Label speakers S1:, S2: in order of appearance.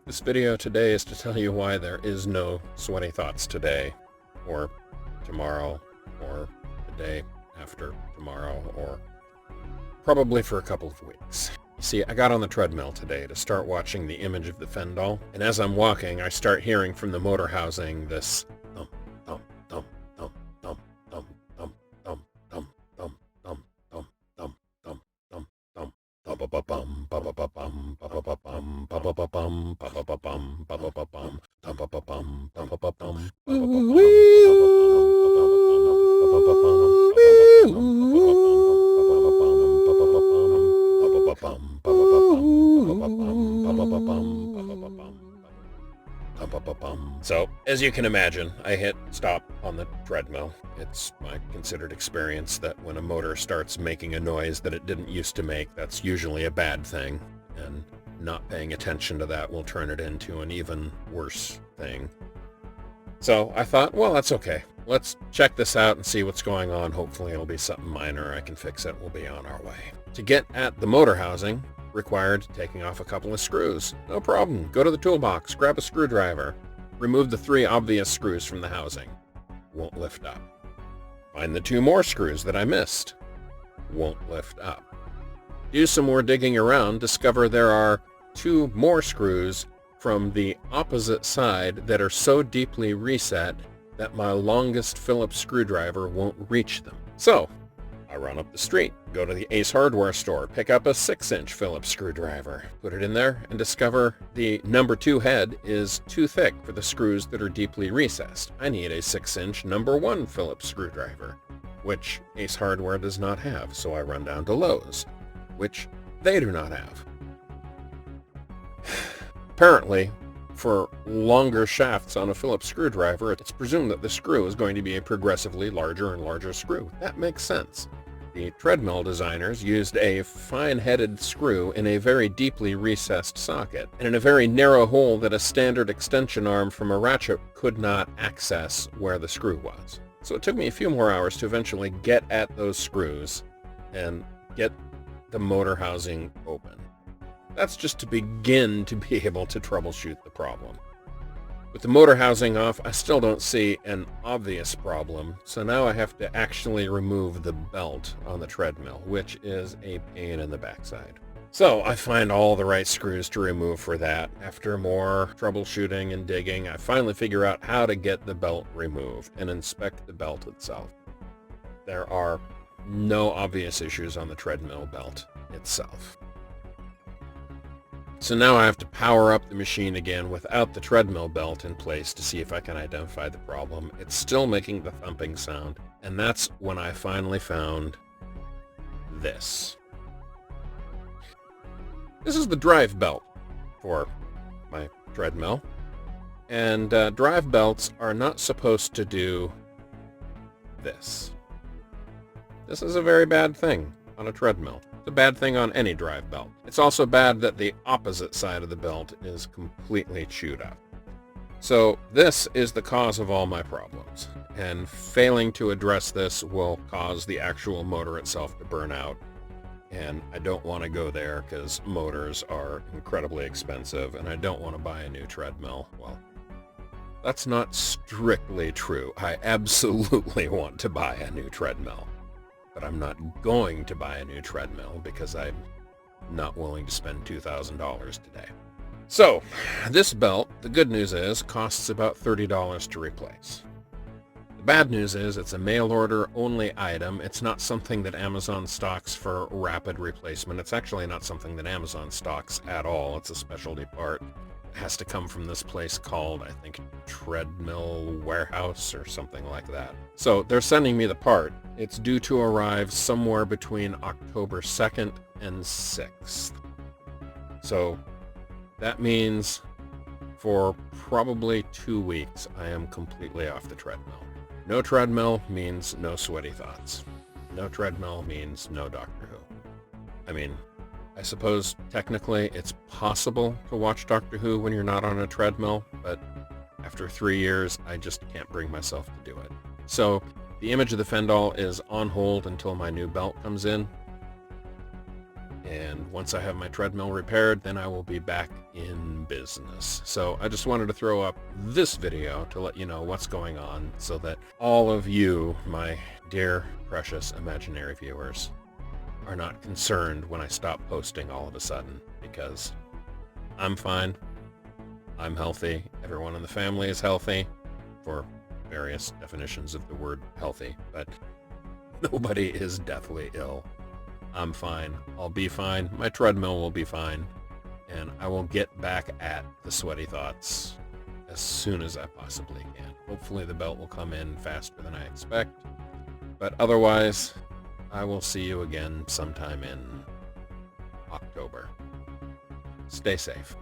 S1: This video today is to tell you why there is no sweaty thoughts today, or tomorrow, or the day after tomorrow, or probably for a couple of weeks. You see, I got on the treadmill today to start watching the image of the Fendal, and as I'm walking, I start hearing from the motor housing this thump, thump, thump, thump, thump, thump, thump, thump, thump, thump, thump, thump, thump, thump, thump, thump, ba-ba-ba-bum, ba-ba-ba-bum, ba-ba-ba-bum, ba-ba-ba-bum, ba-ba-ba-bum, ba-ba-ba-bum, ba-ba-ba-bum, ba-ba-ba-bum, So, as you can imagine, I hit stop on the treadmill. It's my considered experience that when a motor starts making a noise that it didn't used to make, that's usually a bad thing, and not paying attention to that will turn it into an even worse thing. So I thought, well, that's okay. Let's check this out and see what's going on. Hopefully it'll be something minor. I can fix it. We'll be on our way. To get at the motor housing required taking off a couple of screws. No problem. Go to the toolbox, grab a screwdriver, remove the 3 obvious screws from the housing. Won't lift up. Find the 2 more screws that I missed. Won't lift up. Do some more digging around, discover there are 2 more screws from the opposite side that are so deeply reset that my longest Phillips screwdriver won't reach them. So, I run up the street, go to the Ace Hardware store, pick up a 6-inch Phillips screwdriver, put it in there, and discover the number 2 head is too thick for the screws that are deeply recessed. I need a 6-inch number 1 Phillips screwdriver, which Ace Hardware does not have, so I run down to Lowe's, which they do not have. Apparently, for longer shafts on a Phillips screwdriver, it's presumed that the screw is going to be a progressively larger and larger screw. That makes sense. The treadmill designers used a fine-headed screw in a very deeply recessed socket, and in a very narrow hole that a standard extension arm from a ratchet could not access where the screw was. So it took me a few more hours to eventually get at those screws and get the motor housing open. That's just to begin to be able to troubleshoot the problem. With the motor housing off, I still don't see an obvious problem, so now I have to actually remove the belt on the treadmill, which is a pain in the backside. So I find all the right screws to remove for that. After more troubleshooting and digging, I finally figure out how to get the belt removed and inspect the belt itself. There are no obvious issues on the treadmill belt itself. So now I have to power up the machine again without the treadmill belt in place to see if I can identify the problem. It's still making the thumping sound, and that's when I finally found this. This is the drive belt for my treadmill, and drive belts are not supposed to do this. This is a very bad thing on a treadmill. It's a bad thing on any drive belt. It's also bad that the opposite side of the belt is completely chewed up. So this is the cause of all my problems, and failing to address this will cause the actual motor itself to burn out, and I don't want to go there because motors are incredibly expensive, and I don't want to buy a new treadmill. Well, that's not strictly true. I absolutely want to buy a new treadmill. But I'm not going to buy a new treadmill because I'm not willing to spend $2,000 today. So, this belt, the good news is, costs about $30 to replace. The bad news is it's a mail order only item. It's not something that Amazon stocks for rapid replacement. It's actually not something that Amazon stocks at all. It's a specialty part. It has to come from this place called, I think, Treadmill Warehouse or something like that. So they're sending me the part. It's due to arrive somewhere between October 2nd and 6th. So that means for probably 2 weeks, I am completely off the treadmill. No treadmill means no sweaty thoughts. No treadmill means no Doctor Who. I mean, I suppose technically it's possible to watch Doctor Who when you're not on a treadmill, but after 3 years, I just can't bring myself to do it. So the image of the Fendal is on hold until my new belt comes in. And once I have my treadmill repaired, then I will be back in business. So I just wanted to throw up this video to let you know what's going on so that all of you, my dear, precious imaginary viewers, are not concerned when I stop posting all of a sudden, because I'm fine. I'm healthy. Everyone in the family is healthy, for various definitions of the word healthy, but nobody is deathly ill. I'm fine. I'll be fine. My treadmill will be fine. And I will get back at the sweaty thoughts as soon as I possibly can. Hopefully the belt will come in faster than I expect. But otherwise, I will see you again sometime in October. Stay safe.